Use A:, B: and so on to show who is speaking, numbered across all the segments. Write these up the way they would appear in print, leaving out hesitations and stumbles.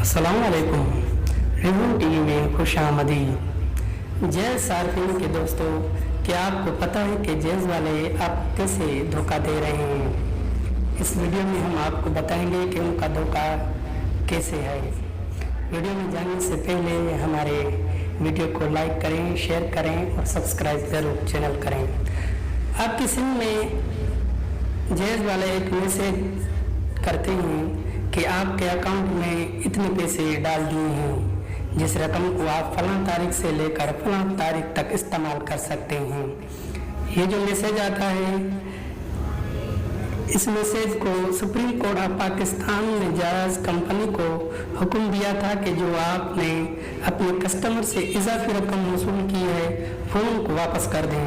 A: अस्सलाम वालेकुम। Review TV में खुश आमदीद। जैज़ सार्फिन के दोस्तों, क्या आपको पता है कि जैज़ वाले आप कैसे धोखा दे रहे हैं? इस वीडियो में हम आपको बताएंगे कि उनका धोखा कैसे है। वीडियो में जाने से पहले हमारे वीडियो को लाइक करें, शेयर करें और सब्सक्राइब जरूर चैनल करें। आपकी सिम में जैज़ वाले एक मैसेज करते हैं कि आपके अकाउंट में इतने पैसे डाल दिए हैं, जिस रकम को आप फलां तारीख से लेकर फलां तारीख तक इस्तेमाल कर सकते हैं। ये जो मैसेज आता है, इस मैसेज को सुप्रीम कोर्ट ऑफ पाकिस्तान ने जायज़ कंपनी को हुक्म दिया था कि जो आपने अपने कस्टमर से इजाफी रकम वसूल की है, फ़ोन को वापस कर दें।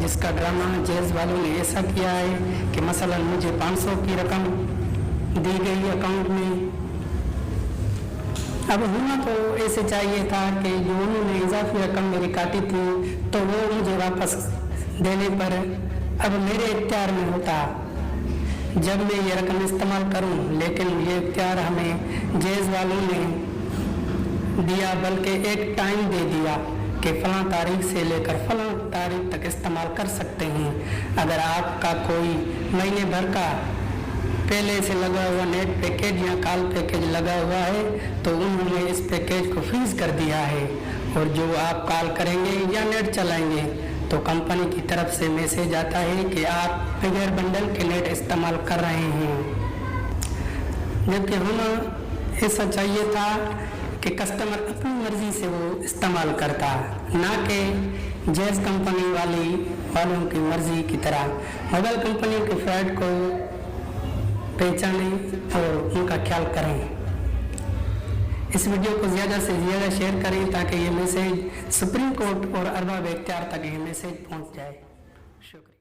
A: जिसका ड्रामा जैज़ वालों ने ऐसा किया है कि मसलन मुझे 500 की रकम दी गई अकाउंट में। अब होना तो ऐसे चाहिए था कि जो उन्होंने इजाफी रकम मेरी काटी थी तो वो मुझे वापस देने पर अब मेरे इख्तियार में होता जब मैं ये रकम इस्तेमाल करूं, लेकिन ये इख्तियार हमें जैज़ वालों ने दिया, बल्कि एक टाइम दे दिया कि फलां तारीख से लेकर फलां तारीख तक इस्तेमाल कर सकते हैं। अगर आपका कोई महीने भर का पहले से लगा हुआ नेट पैकेज या कॉल पैकेज लगा हुआ है तो उन्होंने इस पैकेज को फ्रीज कर दिया है, और जो आप कॉल करेंगे या नेट चलाएंगे तो कंपनी की तरफ से मैसेज आता है कि आप बगैर बंडल के नेट इस्तेमाल कर रहे हैं। जबकि होना ऐसा चाहिए था कि कस्टमर अपनी मर्जी से वो इस्तेमाल करता, ना कि जैज़ कंपनी वालों की मर्जी की तरह। मोबाइल कंपनियों के फ्रॉड को पहचानें और उनका ख्याल करें। इस वीडियो को ज़्यादा से ज़्यादा शेयर करें ताकि ये मैसेज सुप्रीम कोर्ट और अरबाब इख्तियार तक ये मैसेज पहुंच जाए। शुक्रिया।